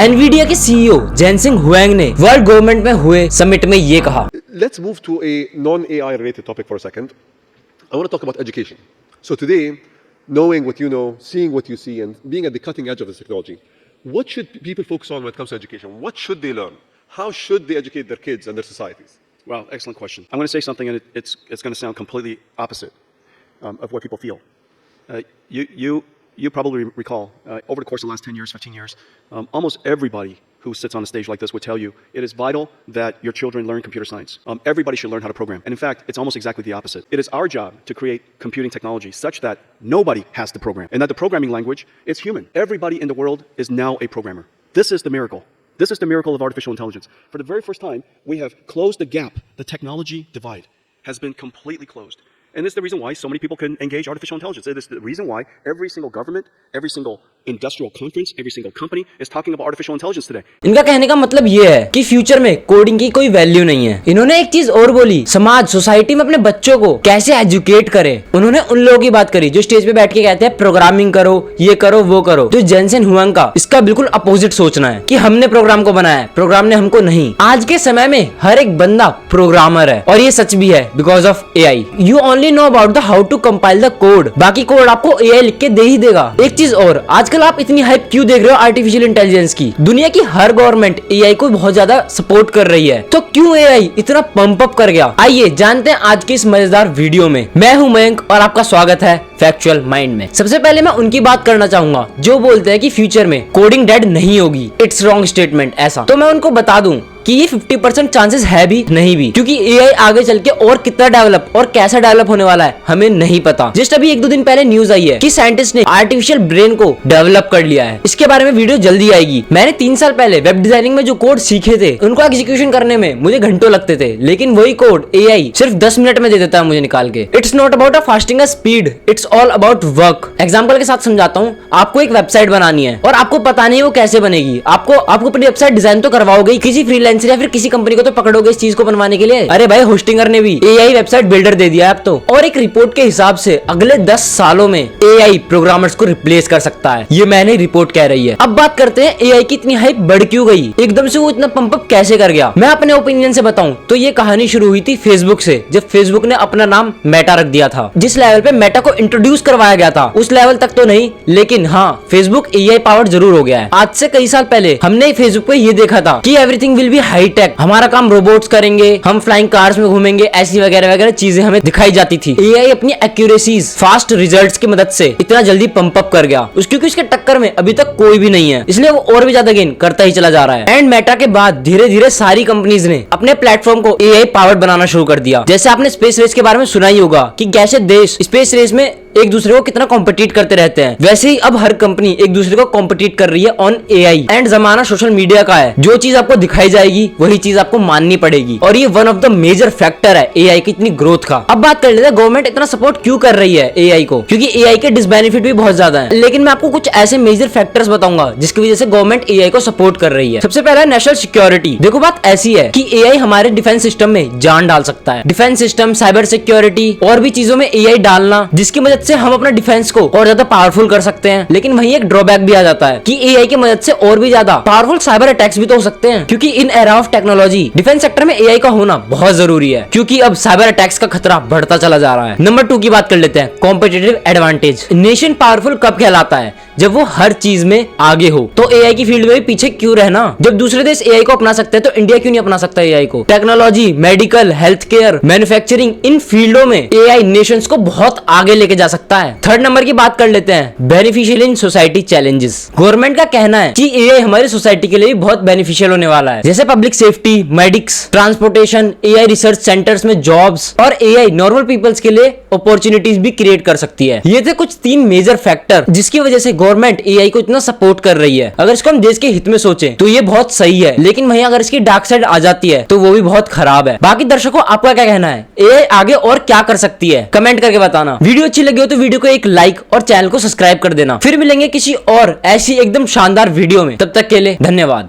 Nvidia के CEO जेनसिंग हुएंग ने world government में हुए समिट में ये कहा। Let's move to a non-AI related topic for a second. I want to talk about education. So today, knowing what you know, seeing what you see, and being at the cutting edge of this technology, what should people focus on when it comes to education? What should they learn? How should they educate their kids and their societies? Wow, excellent question. I'm going to say something, and it's going to sound completely opposite of what people feel. You probably recall over the course of the last 10 years, 15 years, almost everybody who sits on a stage like this would tell you it is vital that your children learn computer science. Everybody should learn how to program. And in fact, it's almost exactly the opposite. It is our job to create computing technology such that nobody has to program, and that the programming language is human. Everybody in the world is now a programmer. This is the miracle. This is the miracle of artificial intelligence. For the very first time, we have closed the gap. The technology divide has been completely closed. And this is the reason why so many people can engage artificial intelligence. It is the reason why every single government, every single industrial conference, every single company is talking about artificial intelligence today. इनका कहने का मतलब ये है कि future में coding की कोई वैल्यू नहीं है। इन्होंने एक चीज और बोली, समाज सोसाइटी में अपने बच्चों को कैसे एजुकेट करे। उन्होंने उन लोगों की बात करी जो स्टेज पे बैठ के कहते हैं प्रोग्रामिंग करो, ये करो, वो करो। तो जेनसेन हुएंग का इसका बिल्कुल अपोजिट सोचना है कि हमने प्रोग्राम को बनाया है, प्रोग्राम ने हमको नहीं। आज के समय में हर एक बंदा प्रोग्रामर है, और ये सच भी है because of AI. You only know about the how to compile the code, बाकी कोड आपको एआई लिख के दे ही देगा। एक चीज और, आजकल आप इतनी हाइप क्यों देख रहे हो आर्टिफिशियल इंटेलिजेंस की? दुनिया की हर गवर्नमेंट एआई को बहुत ज्यादा सपोर्ट कर रही है, तो क्यों एआई इतना पंप अप कर गया? आइए जानते हैं आज की इस मजेदार वीडियो में। मैं हूं मयंक और आपका स्वागत है फैक्चुअल माइंड में। सबसे पहले मैं उनकी बात करना चाहूंगा जो बोलते हैं कि फ्यूचर में कोडिंग डेड नहीं होगी। It's wrong statement. ऐसा तो मैं उनको बता दूं कि ये 50% चांसेस है भी नहीं भी, क्योंकि एआई आगे चल के और कितना डेवलप और कैसा डेवलप होने वाला है हमें नहीं पता। जस्ट अभी 1-2 दिन पहले न्यूज आई है कि साइंटिस्ट ने आर्टिफिशियल ब्रेन को डेवलप कर लिया है। इसके बारे में वीडियो जल्दी आएगी। मैंने 3 साल पहले वेब डिजाइनिंग में जो कोड सीखे थे उनको एग्जीक्यूशन करने में मुझे घंटों लगते थे, लेकिन वही कोड एआई सिर्फ 10 मिनट में दे देता है मुझे निकाल के। It's not about a fasting a speed, it's all about work. Example के साथ समझाता हूँ। आपको एक वेबसाइट बनानी है और आपको पता नहीं वो कैसे बनेगी। आपको अपनी वेबसाइट डिजाइन तो करवाओगे, किसी फ्रीलांसर या फिर किसी कंपनी को तो पकड़ोगे इस चीज को बनवाने के लिए। अरे भाई, होस्टिंगर ने भी एआई वेबसाइट बिल्डर दे दिया है अब तो। और एक रिपोर्ट के हिसाब से अगले 10 सालों में एआई प्रोग्रामर्स को रिप्लेस कर सकता है। ये मैंने रिपोर्ट कह रही है। अब बात करते हैं एआई की इतनी हाइप बढ़ क्यों गई, एकदम से वो इतना पंप अप कैसे कर गया। मैं अपने ओपिनियन से बताऊं तो ये कहानी शुरू हुई थी फेसबुक से, जब फेसबुक ने अपना नाम मेटा रख दिया था। जिस लेवल पे मेटा को इंट्रोड्यूस करवाया गया था उस लेवल तक तो नहीं, लेकिन हाँ फेसबुक एआई पावर्ड जरूर हो गया है। आज से कई साल पहले हमने फेसबुक पे ये देखा था कि everything will be high tech, हमारा काम रोबोट्स करेंगे, हम फ्लाइंग कार्स में घूमेंगे, ऐसी वगैरह वगैरह चीजें हमें दिखाई जाती थी। एआई अपनी एक्यूरेसीज, फास्ट रिजल्ट्स की मदद से इतना जल्दी पंप अप कर गया, क्योंकि उसके टक्कर में अभी तक कोई भी नहीं है, इसलिए वो और भी ज्यादा गेन करता ही चला जा रहा है। एंड मेटा के बाद धीरे धीरे सारी कंपनीज ने अपने प्लेटफॉर्म को एआई पावर्ड बनाना शुरू कर दिया। जैसे आपने स्पेस रेस के बारे में सुना ही होगा कि कैसे देश स्पेस रेस में एक दूसरे को कितना कॉम्पिटिट करते रहते हैं, वैसे ही अब हर कंपनी एक दूसरे को कॉम्पिटिट कर रही है ऑन एआई। एंड जमाना सोशल मीडिया का है, जो चीज आपको दिखाई जाएगी वही चीज आपको माननी पड़ेगी, और ये one of the major factor है एआई की इतनी ग्रोथ का। अब बात कर लेते हैं गवर्नमेंट इतना सपोर्ट क्यों कर रही है एआई को, क्योंकि एआई के डिसबेनिफिट भी बहुत ज्यादा है, लेकिन मैं आपको कुछ ऐसे मेजर फैक्टर्स बताऊंगा जिसकी वजह से गवर्नमेंट एआई को सपोर्ट कर रही है। सबसे पहला नेशनल सिक्योरिटी। देखो बात ऐसी है कि एआई हमारे डिफेंस सिस्टम में जान डाल सकता है। डिफेंस सिस्टम, साइबर सिक्योरिटी और भी चीजों में एआई डालना, जिसकी मदद से हम अपना डिफेंस को और ज्यादा पावरफुल कर सकते हैं। लेकिन वहीं एक ड्रॉबैक भी आ जाता है कि एआई की मदद से और भी ज्यादा पावरफुल साइबर अटैक्स भी तो हो सकते हैं, क्योंकि in era of technology defence sector में एआई का होना बहुत जरूरी है, क्योंकि अब साइबर अटैक्स का खतरा बढ़ता चला जा रहा है। नंबर 2 की बात कर लेते हैं, कॉम्पिटिटिव एडवांटेज। नेशन पावरफुल कब कहलाता है? जब वो हर चीज में आगे हो। तो एआई की फील्ड में भी पीछे क्यों रहना? जब दूसरे देश एआई को अपना सकते हैं तो इंडिया क्यों नहीं अपना सकता एआई को? Technology, medical, health care, manufacturing, in फील्डों में एआई नेशंस को बहुत आगे लेके जा सकता है। 3rd नंबर की बात कर लेते हैं, beneficial in society challenges. Government का कहना है कि एआई हमारी सोसाइटी के लिए भी बहुत बेनिफिशियल होने वाला है, जैसे public safety, medics, transportation, AI research centres में जॉब्स, और एआई नॉर्मल पीपल्स के लिए अपॉर्चुनिटीज भी क्रिएट कर सकती है। ये थे कुछ 3 मेजर फैक्टर जिसकी वजह से गवर्नमेंट एआई को इतना सपोर्ट कर रही है। अगर इसको हम देश के हित में सोचें तो ये बहुत सही है, लेकिन वहीं अगर इसकी डार्क साइड आ जाती है तो वो भी बहुत खराब है। बाकी दर्शकों, आपका क्या कहना है? एआई आगे और क्या कर सकती है? कमेंट करके बताना। वीडियो अच्छी लगी हो तो वीडियो को एक लाइक और चैनल को सब्सक्राइब कर देना। फिर मिलेंगे किसी और ऐसी एकदम शानदार वीडियो में, तब तक के लिए धन्यवाद।